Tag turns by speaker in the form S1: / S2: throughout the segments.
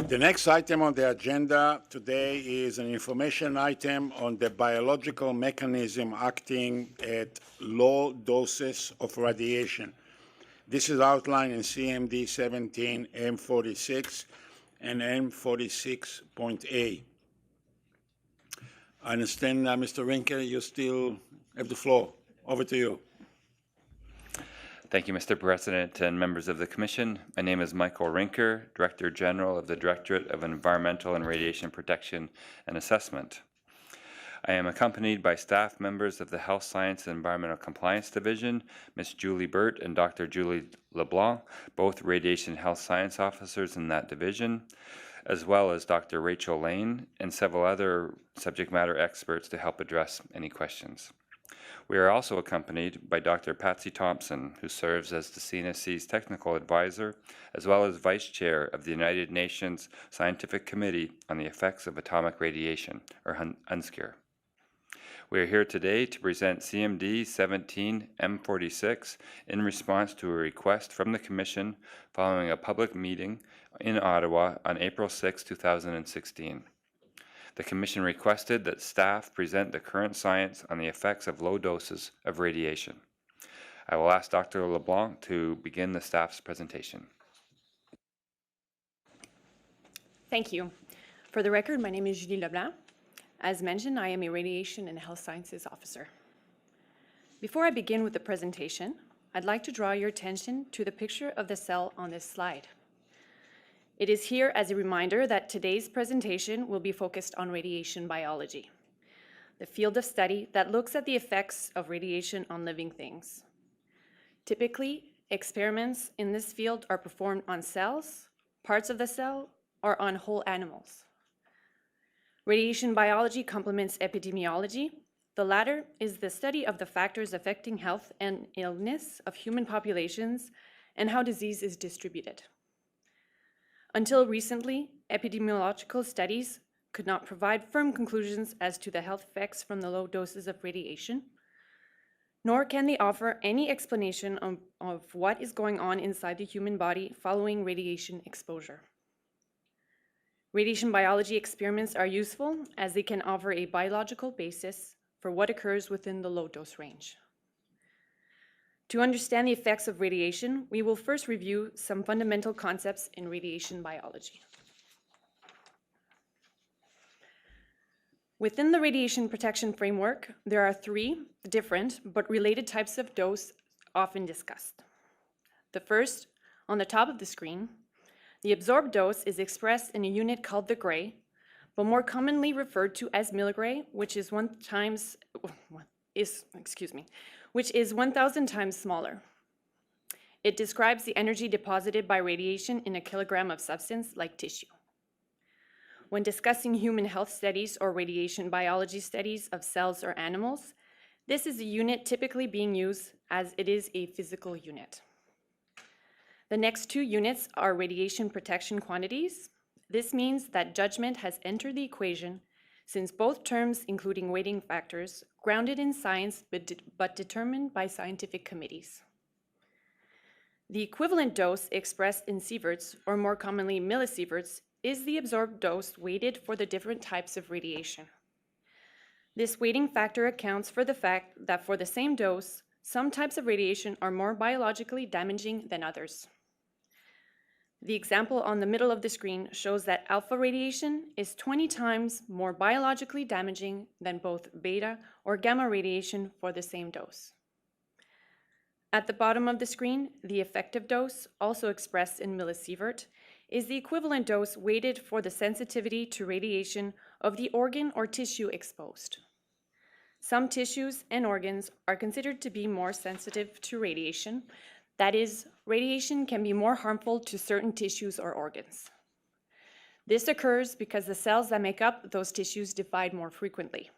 S1: The next item on the agenda today is an information item on the biological mechanism acting at low doses of radiation. This is outlined in CMD 17 M46 and M46.A. I understand, Mr. Rinker, you still have the floor. Over to you.
S2: Thank you, Mr. President and members of the Commission. My name is Michael Rinker, Director General of the Directorate of Environmental and Radiation Protection and Assessment. I am accompanied by staff members of the Health Science and Environmental Compliance Division, Ms. Julie Burt and Dr. Julie LeBlanc, both Radiation Health Science Officers in that division, as well as Dr. Rachel Lane and several other subject matter experts to help address any questions. We are also accompanied by Dr. Patsy Thompson, who serves as the CNSC's technical advisor, as well as Vice Chair of the United Nations Scientific Committee on the Effects of Atomic Radiation, or UNSCEAR. We are here today to present CMD 17 M46 in response to a request from the Commission following a public meeting in Ottawa on April 6, 2016. The Commission requested that staff present the current science on the effects of low doses of radiation. I will ask Dr. LeBlanc to begin the staff's presentation.
S3: Thank you. For the record, my name is Julie LeBlanc. As mentioned, I am a Radiation and Health Sciences Officer. Before I begin with the presentation, I'd like to draw your attention to the picture of the cell on this slide. It is here as a reminder that today's presentation will be focused on radiation biology, the field of study that looks at the effects of radiation on living things. Typically, experiments in this field are performed on cells, parts of the cell, or on whole animals. Radiation biology complements epidemiology. The latter is the study of the factors affecting health and illness of human populations and how disease is distributed. Until recently, epidemiological studies could not provide firm conclusions as to the health effects from the low doses of radiation, nor can they offer any explanation of what is going on inside the human body following radiation exposure. Radiation biology experiments are useful as they can offer a biological basis for what occurs within the low dose range. To understand the effects of radiation, we will first review some fundamental concepts in radiation biology. Within the radiation protection framework, there are three different but related types of dose often discussed. The first, on the top of the screen, the absorbed dose is expressed in a unit called the gray, but more commonly referred to as milligray, which is 1,000 times smaller. It describes the energy deposited by radiation in a kilogram of substance like tissue. When discussing human health studies or radiation biology studies of cells or animals, this is a unit typically being used as it is a physical unit. The next two units are radiation protection quantities. This means that judgment has entered the equation since both terms, including weighting factors, grounded in science but determined by scientific committees. The equivalent dose expressed in sieverts, or more commonly millisieverts, is the absorbed dose weighted for the different types of radiation. This weighting factor accounts for the fact that for the same dose, some types of radiation are more biologically damaging than others. The example on the middle of the screen shows that alpha radiation is 20 times more biologically damaging than both beta or gamma radiation for the same dose. At the bottom of the screen, the effective dose, also expressed in millisievert, is the equivalent dose weighted for the sensitivity to radiation of the organ or tissue exposed. Some tissues and organs are considered to be more sensitive to radiation. That is, radiation can be more harmful to certain tissues or organs. This occurs because the cells that make up those tissues divide more frequently.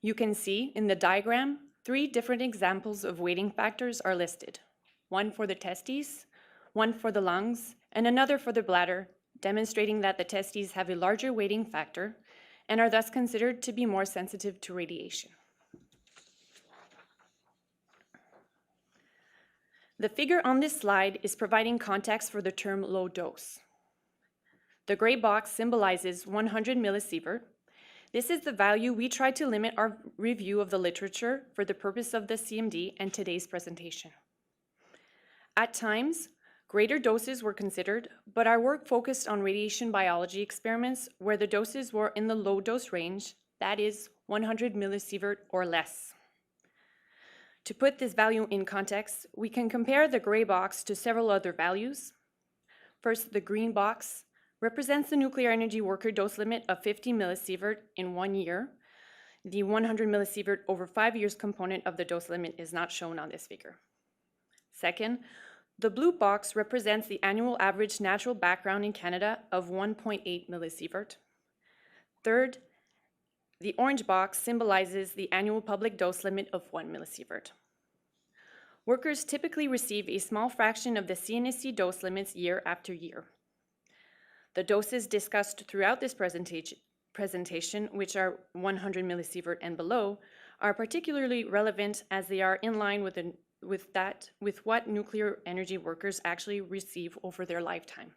S3: You can see in the diagram, three different examples of weighting factors are listed. One for the testes, one for the lungs, and another for the bladder, demonstrating that the testes have a larger weighting factor and are thus considered to be more sensitive to radiation. The figure on this slide is providing context for the term low dose. The gray box symbolizes 100 millisievert. This is the value we tried to limit our review of the literature for the purpose of the CMD and today's presentation. At times, greater doses were considered, but our work focused on radiation biology experiments where the doses were in the low dose range, that is 100 millisievert or less. To put this value in context, we can compare the gray box to several other values. First, the green box represents the nuclear energy worker dose limit of 50 millisievert in 1 year. The 100 millisievert over 5 years component of the dose limit is not shown on this figure. Second, the blue box represents the annual average natural background in Canada of 1.8 millisievert. Third, the orange box symbolizes the annual public dose limit of 1 millisievert. Workers typically receive a small fraction of the CNSC dose limits year after year. The doses discussed throughout this presentation, which are 100 millisievert and below, are particularly relevant as they are in line with what nuclear energy workers actually receive over their lifetime.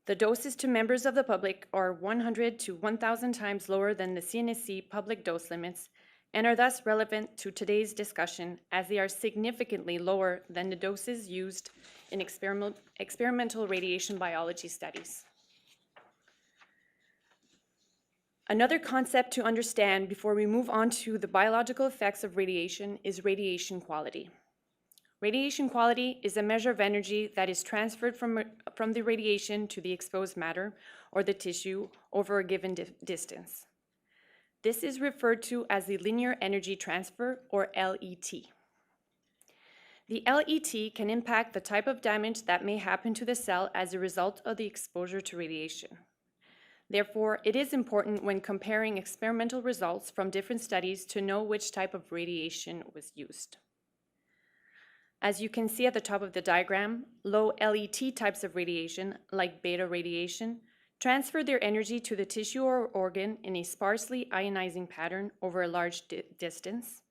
S3: The doses to members of the public are 100 to 1,000 times lower than the CNSC public dose limits and are thus relevant to today's discussion as they are significantly lower than the doses used in experimental radiation biology studies. Another concept to understand before we move on to the biological effects of radiation is radiation quality. Radiation quality is a measure of energy that is transferred from the radiation to the exposed matter or the tissue over a given distance. This is referred to as the linear energy transfer, or LET. The LET can impact the type of damage that may happen to the cell as a result of the exposure to radiation. Therefore, it is important when comparing experimental results from different studies to know which type of radiation was used. As you can see at the top of the diagram, low LET types of radiation, like beta radiation, transfer their energy to the tissue or organ in a sparsely ionizing pattern over a large distance,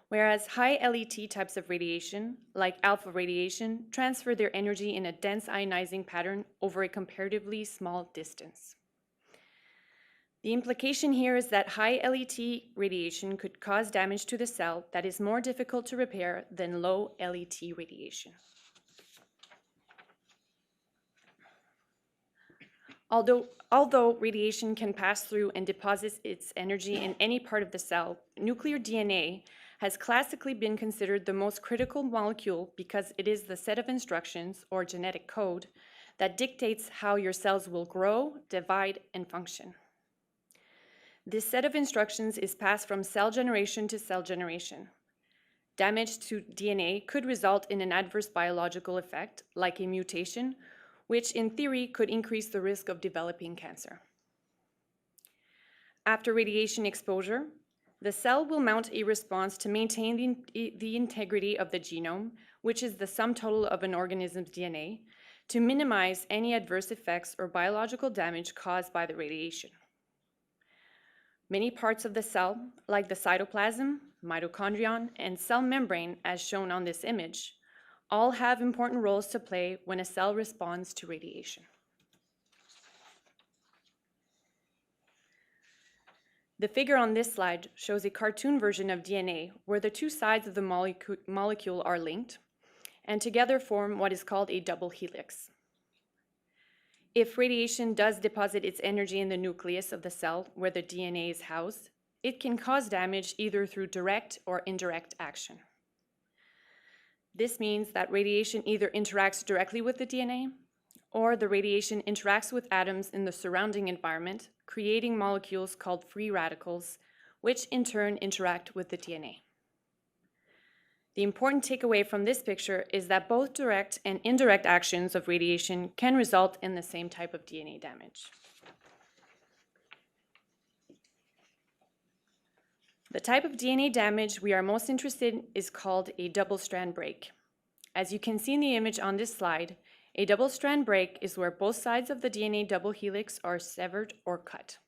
S3: whereas high LET types of radiation, like alpha radiation, transfer their energy in a dense ionizing pattern over a comparatively small distance. The implication here is that high LET radiation could cause damage to the cell that is more difficult to repair than low LET radiation. Although radiation can pass through and deposit its energy in any part of the cell, nuclear DNA has classically been considered the most critical molecule because it is the set of instructions, or genetic code, that dictates how your cells will grow, divide, and function. This set of instructions is passed from cell generation to cell generation. Damage to DNA could result in an adverse biological effect, like a mutation, which in theory could increase the risk of developing cancer. After radiation exposure, the cell will mount a response to maintain the integrity of the genome, which is the sum total of an organism's DNA, to minimize any adverse effects or biological damage caused by the radiation. Many parts of the cell, like the cytoplasm, mitochondrion, and cell membrane, as shown on this image, all have important roles to play when a cell responds to radiation. The figure on this slide shows a cartoon version of DNA where the two sides of the molecule are linked and together form what is called a double helix. If radiation does deposit its energy in the nucleus of the cell where the DNA is housed, it can cause damage either through direct or indirect action. This means that radiation either interacts directly with the DNA, or the radiation interacts with atoms in the surrounding environment, creating molecules called free radicals, which in turn interact with the DNA. The important takeaway from this picture is that both direct and indirect actions of radiation can result in the same type of DNA damage. The type of DNA damage we are most interested in is called a double-strand break. As you can see in the image on this slide, a double-strand break is where both sides of the DNA double helix are severed or cut.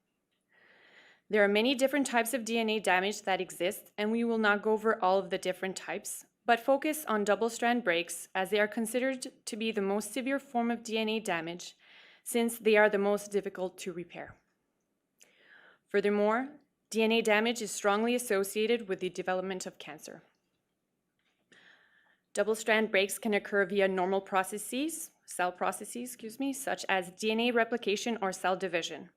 S3: There are many different types of DNA damage that exist, and we will not go over all of the different types, but focus on double-strand breaks as they are considered to be the most severe form of DNA damage, since they are the most difficult to repair. Furthermore, DNA damage is strongly associated with the development of cancer. Double-strand breaks can occur via normal processes, cell processes, such as DNA replication or cell division.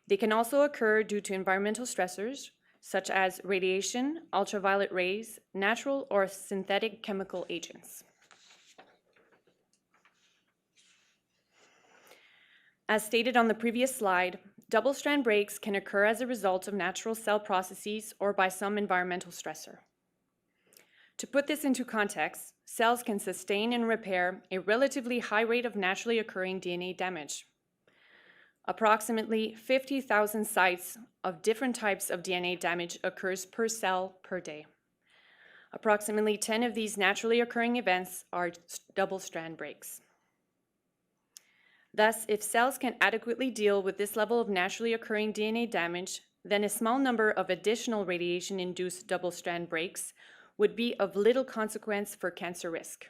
S3: They can also occur due to environmental stressors, such as radiation, ultraviolet rays, natural or synthetic chemical agents. As stated on the previous slide, double-strand breaks can occur as a result of natural cell processes or by some environmental stressor. To put this into context, cells can sustain and repair a relatively high rate of naturally occurring DNA damage. Approximately 50,000 sites of different types of DNA damage occurs per cell per day. Approximately 10 of these naturally occurring events are double-strand breaks. Thus, if cells can adequately deal with this level of naturally occurring DNA damage, then a small number of additional radiation-induced double-strand breaks would be of little consequence for cancer risk.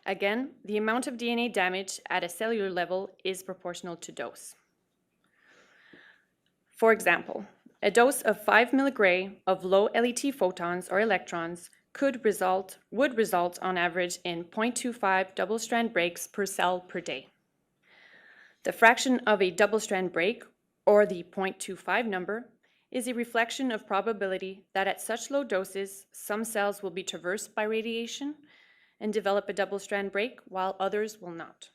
S3: Again, the amount of DNA damage at a cellular level is proportional to dose. For example, a dose of 5 milligray of low LET photons or electrons would result on average in 0.25 double-strand breaks per cell per day. The fraction of a double-strand break, or the 0.25 number, is a reflection of probability that at such low doses, some cells will be traversed by radiation and develop a double-strand break, while others will not.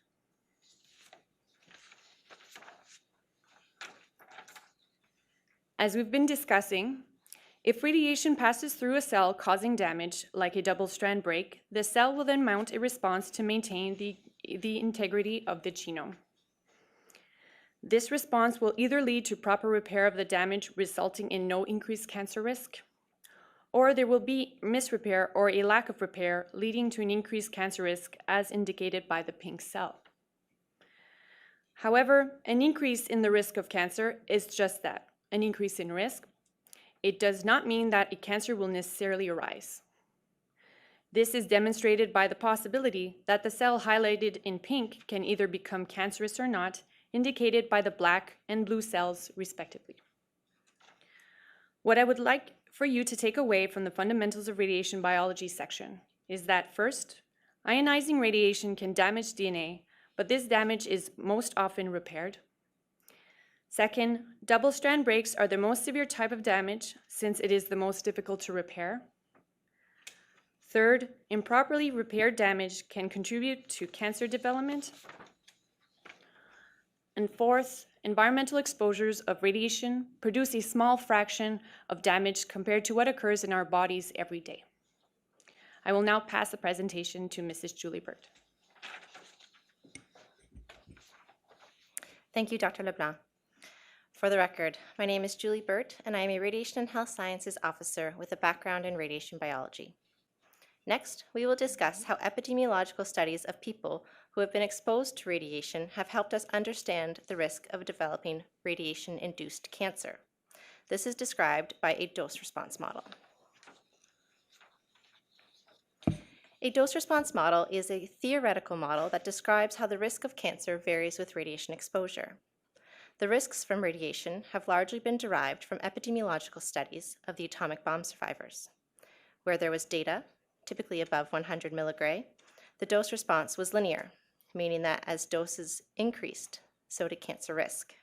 S3: As we've been discussing, if radiation passes through a cell causing damage, like a double-strand break, the cell will then mount a response to maintain the integrity of the genome. This response will either lead to proper repair of the damage, resulting in no increased cancer risk, or there will be misrepair or a lack of repair, leading to an increased cancer risk as indicated by the pink cell. However, an increase in the risk of cancer is just that, an increase in risk. It does not mean that a cancer will necessarily arise. This is demonstrated by the possibility that the cell highlighted in pink can either become cancerous or not, indicated by the black and blue cells respectively. What I would like for you to take away from the fundamentals of radiation biology section is that first, ionizing radiation can damage DNA, but this damage is most often repaired. Second, double-strand breaks are the most severe type of damage since it is the most difficult to repair. Third, improperly repaired damage can contribute to cancer development. And fourth, environmental exposures of radiation produce a small fraction of damage compared to what occurs in our bodies every day. I will now pass the presentation to Mrs. Julie Burt.
S4: Thank you, Dr. Leblanc. For the record, my name is Julie Burt, and I am a Radiation and Health Sciences Officer with a background in radiation biology. Next, we will discuss how epidemiological studies of people who have been exposed to radiation have helped us understand the risk of developing radiation-induced cancer. This is described by a dose-response model. A dose-response model is a theoretical model that describes how the risk of cancer varies with radiation exposure. The risks from radiation have largely been derived from epidemiological studies of the atomic bomb survivors. Where there was data, typically above 100 milligray, the dose response was linear, meaning that as doses increased, so did cancer risk.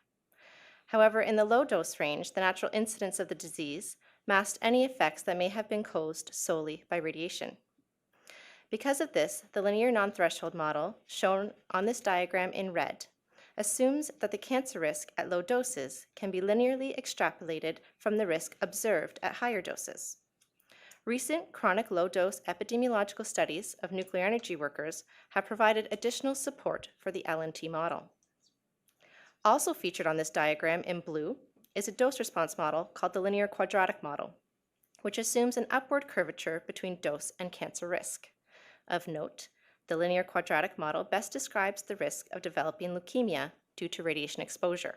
S4: However, in the low dose range, the natural incidence of the disease masked any effects that may have been caused solely by radiation. Because of this, the linear non-threshold model, shown on this diagram in red, assumes that the cancer risk at low doses can be linearly extrapolated from the risk observed at higher doses. Recent chronic low-dose epidemiological studies of nuclear energy workers have provided additional support for the LNT model. Also featured on this diagram in blue is a dose-response model called the linear quadratic model, which assumes an upward curvature between dose and cancer risk. Of note, the linear quadratic model best describes the risk of developing leukemia due to radiation exposure.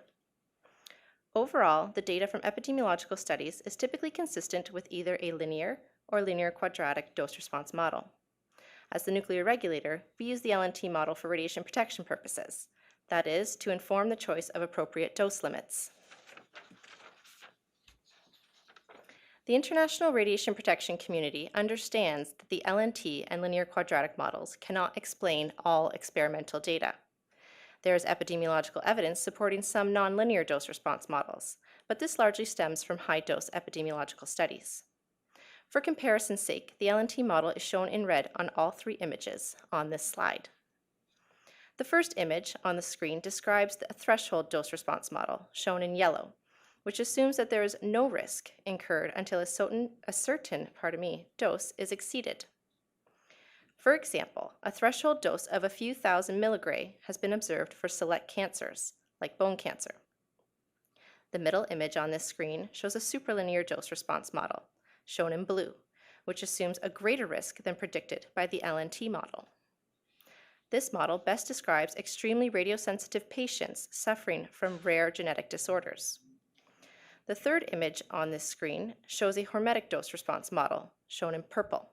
S4: Overall, the data from epidemiological studies is typically consistent with either a linear or linear quadratic dose-response model. As the nuclear regulator, we use the LNT model for radiation protection purposes, that is, to inform the choice of appropriate dose limits. The international radiation protection community understands that the LNT and linear quadratic models cannot explain all experimental data. There is epidemiological evidence supporting some nonlinear dose-response models, but this largely stems from high-dose epidemiological studies. For comparison's sake, the LNT model is shown in red on all three images on this slide. The first image on the screen describes a threshold dose-response model, shown in yellow, which assumes that there is no risk incurred until a certain dose is exceeded. For example, a threshold dose of a few thousand milligray has been observed for select cancers, like bone cancer. The middle image on this screen shows a superlinear dose-response model, shown in blue, which assumes a greater risk than predicted by the LNT model. This model best describes extremely radiosensitive patients suffering from rare genetic disorders. The third image on this screen shows a hormetic dose-response model, shown in purple,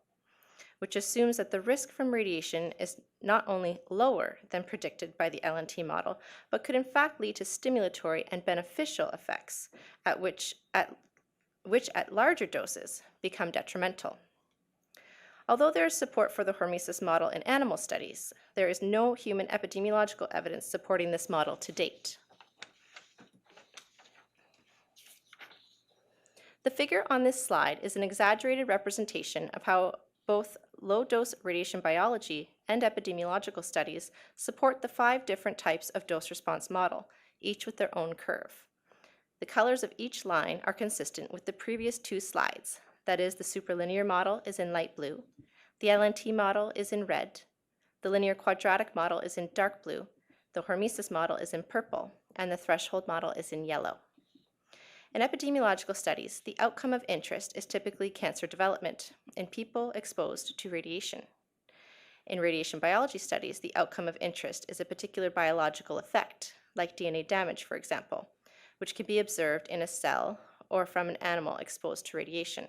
S4: which assumes that the risk from radiation is not only lower than predicted by the LNT model, but could in fact lead to stimulatory and beneficial effects which at larger doses become detrimental. Although there is support for the hormesis model in animal studies, there is no human epidemiological evidence supporting this model to date. The figure on this slide is an exaggerated representation of how both low-dose radiation biology and epidemiological studies support the 5 different types of dose-response model, each with their own curve. The colors of each line are consistent with the previous 2 slides. That is, the superlinear model is in light blue, the LNT model is in red, the linear quadratic model is in dark blue, the hormesis model is in purple, and the threshold model is in yellow. In epidemiological studies, the outcome of interest is typically cancer development in people exposed to radiation. In radiation biology studies, the outcome of interest is a particular biological effect, like DNA damage, for example, which can be observed in a cell or from an animal exposed to radiation.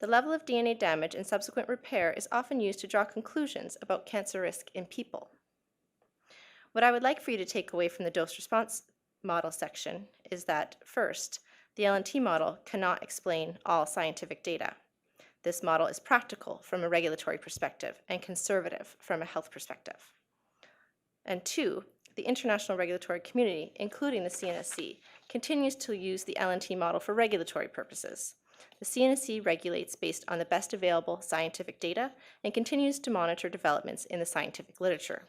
S4: The level of DNA damage and subsequent repair is often used to draw conclusions about cancer risk in people. What I would like for you to take away from the dose-response model section is that, first, the LNT model cannot explain all scientific data. This model is practical from a regulatory perspective and conservative from a health perspective. And 2, the international regulatory community, including the CNSC, continues to use the LNT model for regulatory purposes. The CNSC regulates based on the best available scientific data and continues to monitor developments in the scientific literature.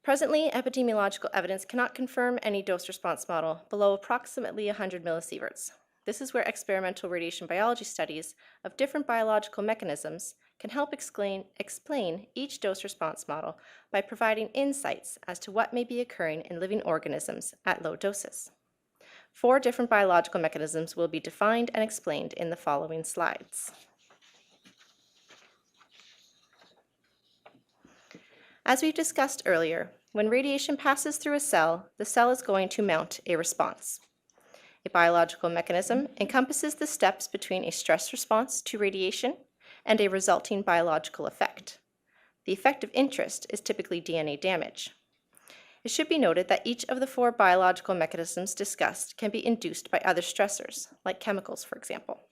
S4: Presently, epidemiological evidence cannot confirm any dose-response model below approximately 100 millisieverts. This is where experimental radiation biology studies of different biological mechanisms can help explain each dose-response model by providing insights as to what may be occurring in living organisms at low doses. 4 different biological mechanisms will be defined and explained in the following slides. As we discussed earlier, when radiation passes through a cell, the cell is going to mount a response. A biological mechanism encompasses the steps between a stress response to radiation and a resulting biological effect. The effect of interest is typically DNA damage. It should be noted that each of the 4 biological mechanisms discussed can be induced by other stressors, like chemicals, for example.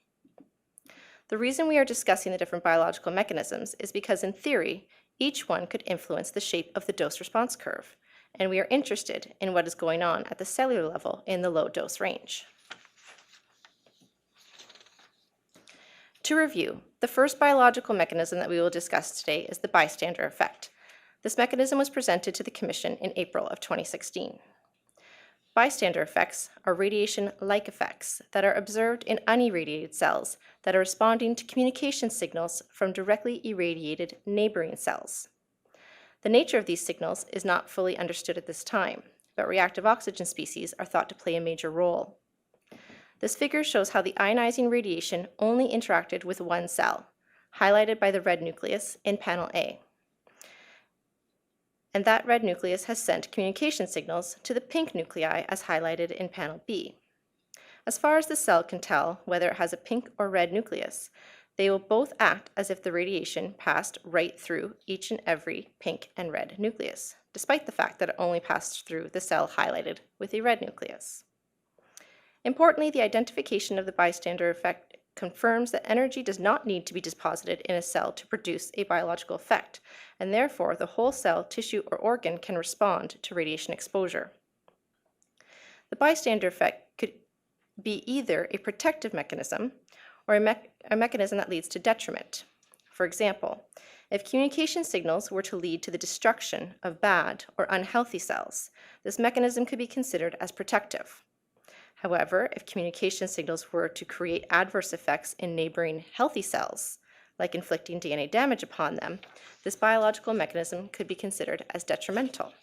S4: The reason we are discussing the different biological mechanisms is because, in theory, each one could influence the shape of the dose-response curve, and we are interested in what is going on at the cellular level in the low-dose range. To review, the first biological mechanism that we will discuss today is the bystander effect. This mechanism was presented to the Commission in April of 2016. Bystander effects are radiation-like effects that are observed in unirradiated cells that are responding to communication signals from directly irradiated neighboring cells. The nature of these signals is not fully understood at this time, but reactive oxygen species are thought to play a major role. This figure shows how the ionizing radiation only interacted with one cell, highlighted by the red nucleus in panel A. And that red nucleus has sent communication signals to the pink nuclei as highlighted in panel B. As far as the cell can tell whether it has a pink or red nucleus, they will both act as if the radiation passed right through each and every pink and red nucleus, despite the fact that it only passed through the cell highlighted with a red nucleus. Importantly, the identification of the bystander effect confirms that energy does not need to be deposited in a cell to produce a biological effect, and therefore the whole cell, tissue, or organ can respond to radiation exposure. The bystander effect could be either a protective mechanism or a mechanism that leads to detriment. For example, if communication signals were to lead to the destruction of bad or unhealthy cells, this mechanism could be considered as protective. However, if communication signals were to create adverse effects in neighboring healthy cells, like inflicting DNA damage upon them, this biological mechanism could be considered as detrimental.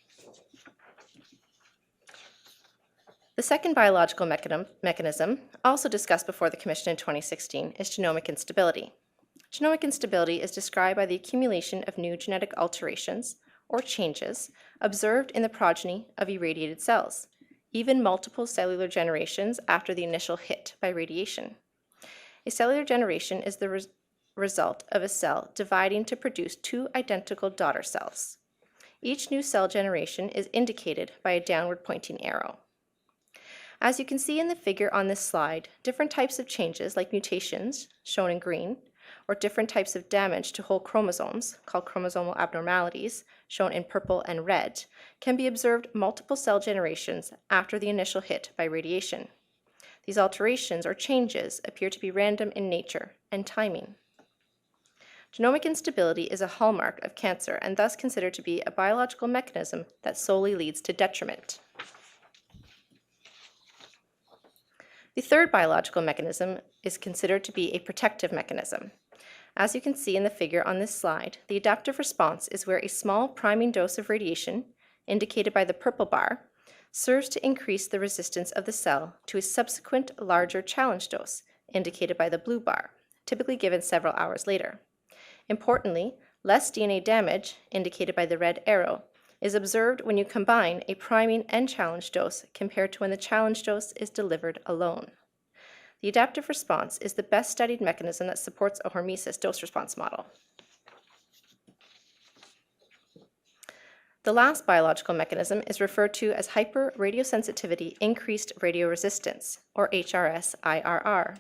S4: The second biological mechanism, also discussed before the Commission in 2016, is genomic instability. Genomic instability is described by the accumulation of new genetic alterations, or changes, observed in the progeny of irradiated cells, even multiple cellular generations after the initial hit by radiation. A cellular generation is the result of a cell dividing to produce two identical daughter cells. Each new cell generation is indicated by a downward pointing arrow. As you can see in the figure on this slide, different types of changes, like mutations, shown in green, or different types of damage to whole chromosomes, called chromosomal abnormalities, shown in purple and red, can be observed multiple cell generations after the initial hit by radiation. These alterations or changes appear to be random in nature and timing. Genomic instability is a hallmark of cancer and thus considered to be a biological mechanism that solely leads to detriment. The third biological mechanism is considered to be a protective mechanism. As you can see in the figure on this slide, the adaptive response is where a small priming dose of radiation, indicated by the purple bar, serves to increase the resistance of the cell to a subsequent larger challenge dose, indicated by the blue bar, typically given several hours later. Importantly, less DNA damage, indicated by the red arrow, is observed when you combine a priming and challenge dose compared to when the challenge dose is delivered alone. The adaptive response is the best studied mechanism that supports a hormesis dose-response model. The last biological mechanism is referred to as Hyper-Radiosensitivity Increased Radioresistance, or HRS-IRR.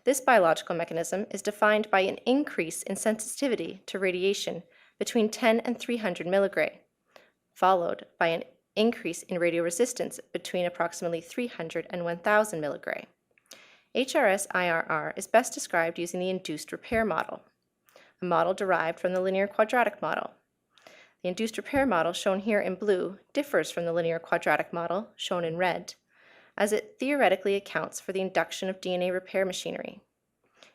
S4: This biological mechanism is defined by an increase in sensitivity to radiation between 10 and 300 milligray, followed by an increase in radioresistance between approximately 300 and 1000 milligray. HRS-IRR is best described using the induced repair model, a model derived from the linear quadratic model. The induced repair model, shown here in blue, differs from the linear quadratic model, shown in red, as it theoretically accounts for the induction of DNA repair machinery.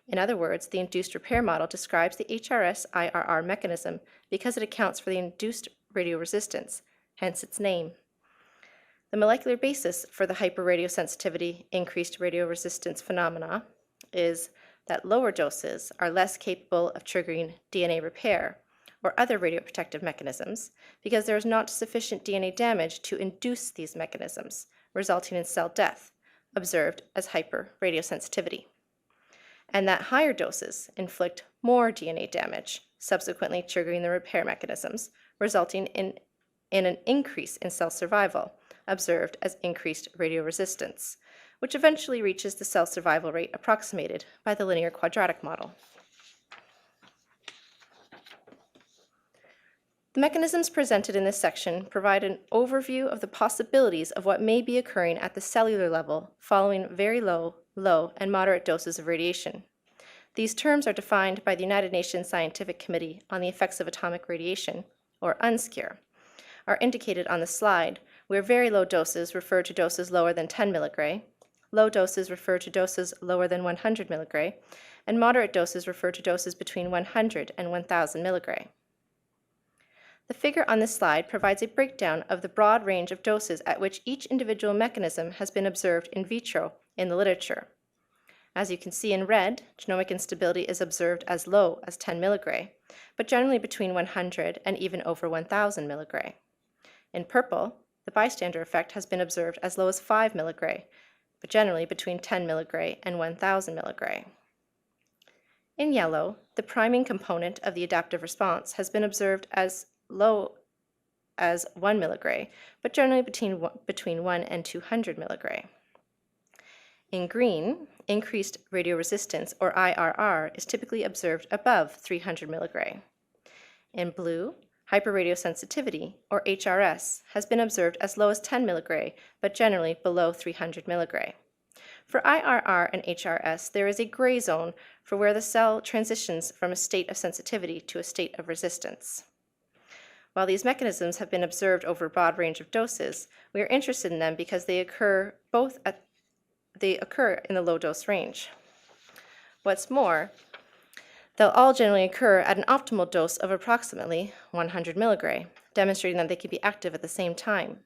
S4: In other words, the induced repair model describes the HRS-IRR mechanism because it accounts for the induced radioresistance, hence its name. The molecular basis for the hyperradiosensitivity increased radioresistance phenomena is that lower doses are less capable of triggering DNA repair or other radioprotective mechanisms because there is not sufficient DNA damage to induce these mechanisms, resulting in cell death, observed as hyperradiosensitivity. And that higher doses inflict more DNA damage, subsequently triggering the repair mechanisms, resulting in an increase in cell survival, observed as increased radioresistance, which eventually reaches the cell survival rate approximated by the linear quadratic model. The mechanisms presented in this section provide an overview of the possibilities of what may be occurring at the cellular level following very low, and moderate doses of radiation. These terms are defined by the United Nations Scientific Committee on the Effects of Atomic Radiation, or UNSCEAR, are indicated on the slide, where very low doses refer to doses lower than 10 milligray, low doses refer to doses lower than 100 milligray, and moderate doses refer to doses between 100 and 1000 milligray. The figure on this slide provides a breakdown of the broad range of doses at which each individual mechanism has been observed in vitro in the literature. As you can see in red, genomic instability is observed as low as 10 milligray, but generally between 100 and even over 1000 milligray. In purple, the bystander effect has been observed as low as 5 milligray, but generally between 10 milligray and 1000 milligray. In yellow, the priming component of the adaptive response has been observed as low as 1 milligray, but generally between 1 and 200 milligray. In green, increased radioresistance, or IRR, is typically observed above 300 milligray. In blue, hyper-radiosensitivity, or HRS, has been observed as low as 10 milligray, but generally below 300 milligray. For IRR and HRS, there is a gray zone for where the cell transitions from a state of sensitivity to a state of resistance. While these mechanisms have been observed over a broad range of doses, we are interested in them because they occur in the low dose range. What's more, they'll all generally occur at an optimal dose of approximately 100 milligray, demonstrating that they can be active at the same time.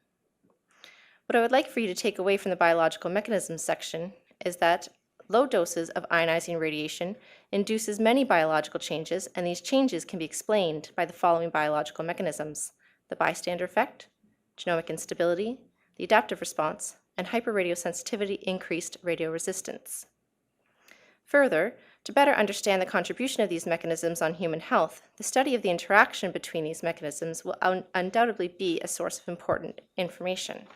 S4: What I would like for you to take away from the biological mechanisms section is that low doses of ionizing radiation induces many biological changes, and these changes can be explained by the following biological mechanisms: the bystander effect, genomic instability, the adaptive response, and hyper-radiosensitivity increased radioresistance. Further, to better understand the contribution of these mechanisms on human health, the study of the interaction between these mechanisms will undoubtedly be a source of important information.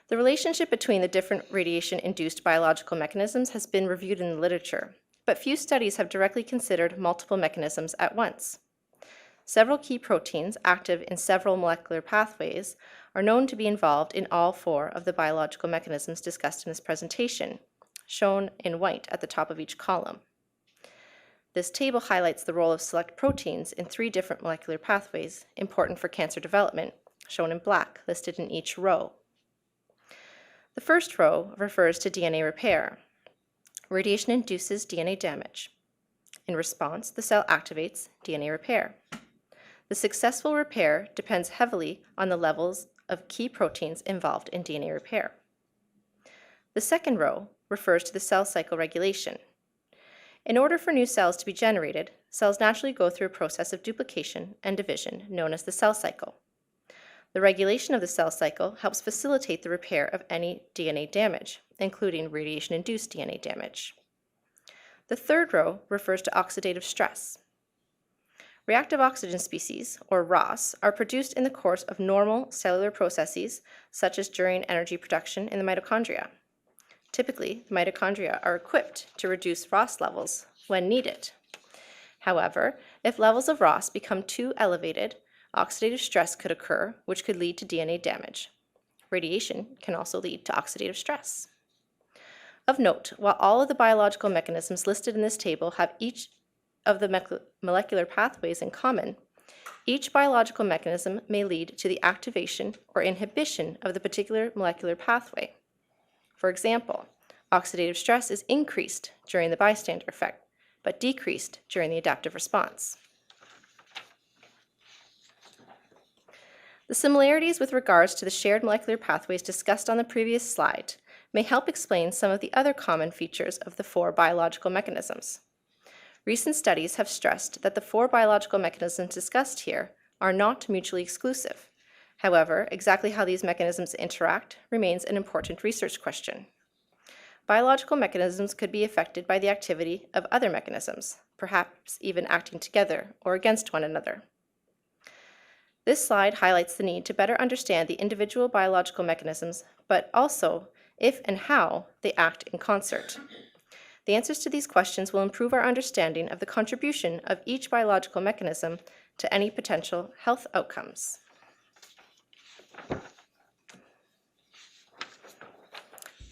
S4: The relationship between the different radiation-induced biological mechanisms has been reviewed in the literature, but few studies have directly considered multiple mechanisms at once. Several key proteins active in several molecular pathways are known to be involved in all 4 of the biological mechanisms discussed in this presentation, shown in white at the top of each column. This table highlights the role of select proteins in 3 different molecular pathways important for cancer development, shown in black, listed in each row. The first row refers to DNA repair. Radiation induces DNA damage. In response, the cell activates DNA repair. The successful repair depends heavily on the levels of key proteins involved in DNA repair. The second row refers to the cell cycle regulation. In order for new cells to be generated, cells naturally go through a process of duplication and division known as the cell cycle. The regulation of the cell cycle helps facilitate the repair of any DNA damage, including radiation-induced DNA damage. The third row refers to oxidative stress. Reactive oxygen species, or ROS, are produced in the course of normal cellular processes, such as during energy production in the mitochondria. Typically, the mitochondria are equipped to reduce ROS levels when needed. However, if levels of ROS become too elevated, oxidative stress could occur, which could lead to DNA damage. Radiation can also lead to oxidative stress. Of note, while all of the biological mechanisms listed in this table have each of the molecular pathways in common, each biological mechanism may lead to the activation or inhibition of the particular molecular pathway. For example, oxidative stress is increased during the bystander effect, but decreased during the adaptive response. The similarities with regards to the shared molecular pathways discussed on the previous slide may help explain some of the other common features of the 4 biological mechanisms. Recent studies have stressed that the 4 biological mechanisms discussed here are not mutually exclusive. However, exactly how these mechanisms interact remains an important research question. Biological mechanisms could be affected by the activity of other mechanisms, perhaps even acting together or against one another. This slide highlights the need to better understand the individual biological mechanisms, but also if and how they act in concert. The answers to these questions will improve our understanding of the contribution of each biological mechanism to any potential health outcomes.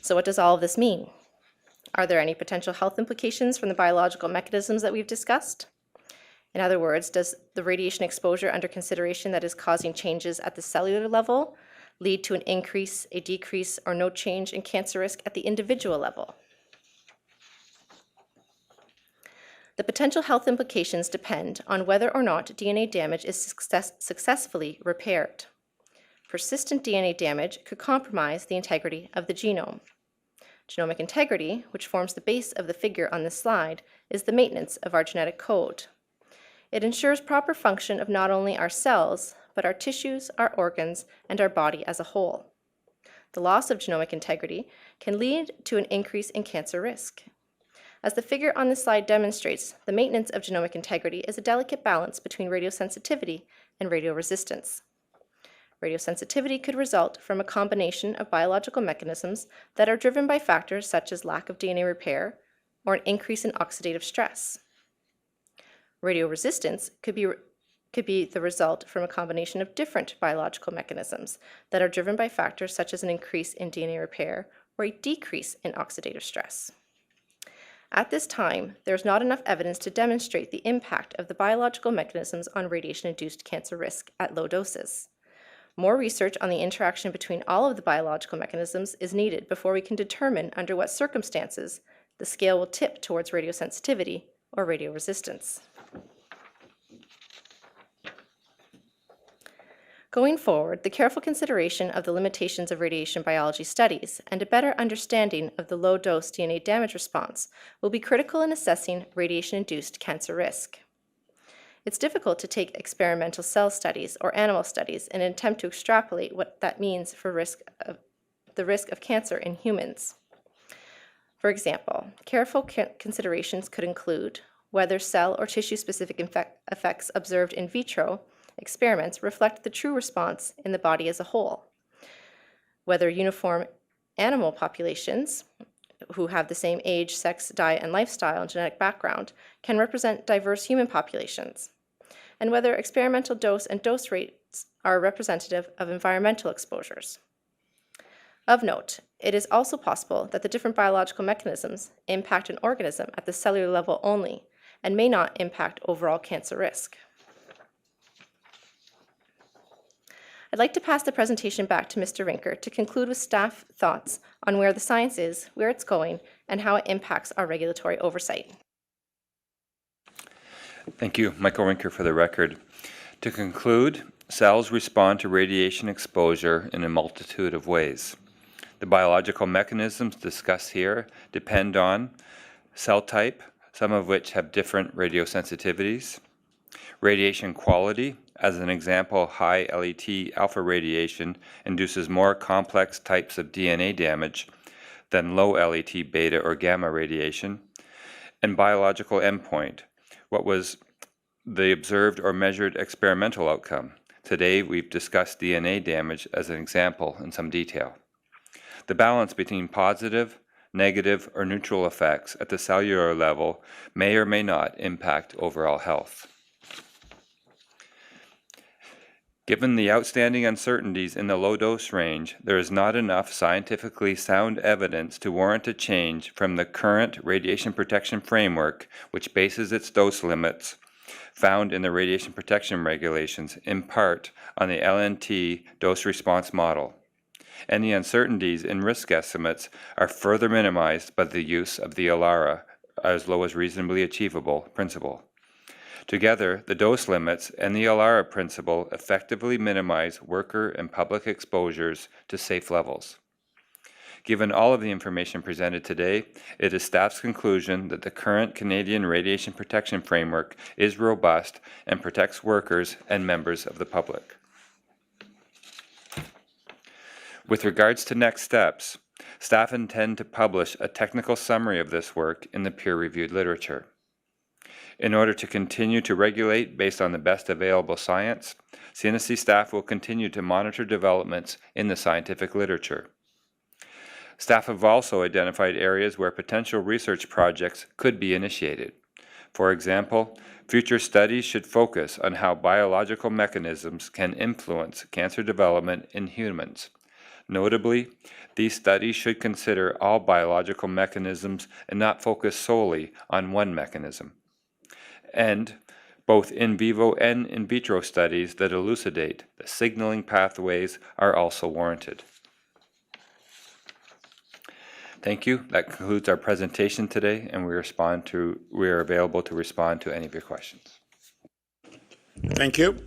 S4: So what does all of this mean? Are there any potential health implications from the biological mechanisms that we've discussed? In other words, does the radiation exposure under consideration that is causing changes at the cellular level lead to an increase, a decrease, or no change in cancer risk at the individual level? The potential health implications depend on whether or not DNA damage is successfully repaired. Persistent DNA damage could compromise the integrity of the genome. Genomic integrity, which forms the base of the figure on this slide, is the maintenance of our genetic code. It ensures proper function of not only our cells, but our tissues, our organs, and our body as a whole. the loss of genomic integrity can lead to an increase in cancer risk. As the figure on this slide demonstrates, the maintenance of genomic integrity is a delicate balance between radiosensitivity and radioresistance. Radiosensitivity could result from a combination of biological mechanisms that are driven by factors such as lack of DNA repair or an increase in oxidative stress. Radioresistance could be the result from a combination of different biological mechanisms that are driven by factors such as an increase in DNA repair or a decrease in oxidative stress. At this time, there is not enough evidence to demonstrate the impact of the biological mechanisms on radiation-induced cancer risk at low doses. More research on the interaction between all of the biological mechanisms is needed before we can determine under what circumstances the scale will tip towards radiosensitivity or radioresistance. Going forward, the careful consideration of the limitations of radiation biology studies and a better understanding of the low-dose DNA damage response will be critical in assessing radiation-induced cancer risk. It's difficult to take experimental cell studies or animal studies in an attempt to extrapolate what that means for the risk of cancer in humans. For example, careful considerations could include whether cell or tissue-specific effects observed in vitro experiments reflect the true response in the body as a whole, whether uniform animal populations who have the same age, sex, diet, and lifestyle and genetic background can represent diverse human populations, and whether experimental dose and dose rates are representative of environmental exposures. Of note, it is also possible that the different biological mechanisms impact an organism at the cellular level only and may not impact overall cancer risk. I'd like to pass the presentation back to Mr. Rinker to conclude with staff thoughts on where the science is, where it's going, and how it impacts our regulatory oversight.
S2: Thank you, Michael Rinker, for the record. To conclude, cells respond to radiation exposure in a multitude of ways. The biological mechanisms discussed here depend on cell type, some of which have different radiosensitivities, radiation quality. As an example, high LET alpha radiation induces more complex types of DNA damage than low LET beta or gamma radiation, and biological endpoint. What was the observed or measured experimental outcome? Today, we've discussed DNA damage as an example in some detail. The balance between positive, negative, or neutral effects at the cellular level may or may not impact overall health. Given the outstanding uncertainties in the low-dose range, there is not enough scientifically sound evidence to warrant a change from the current radiation protection framework, which bases its dose limits found in the radiation protection regulations in part on the LNT dose response model. And the uncertainties in risk estimates are further minimized by the use of the ALARA as low as reasonably achievable principle. Together, the dose limits and the ALARA principle effectively minimize worker and public exposures to safe levels. Given all of the information presented today, it is staff's conclusion that the current Canadian radiation protection framework is robust and protects workers and members of the public. With regards to next steps, staff intend to publish a technical summary of this work in the peer-reviewed literature. In order to continue to regulate based on the best available science, CNSC staff will continue to monitor developments in the scientific literature. Staff have also identified areas where potential research projects could be initiated. For example, future studies should focus on how biological mechanisms can influence cancer development in humans. Notably, these studies should consider all biological mechanisms and not focus solely on one mechanism. And both in vivo and in vitro studies that elucidate the signaling pathways are also warranted. Thank you. That concludes our presentation today, and we are available to respond to any of your questions.
S1: Thank you.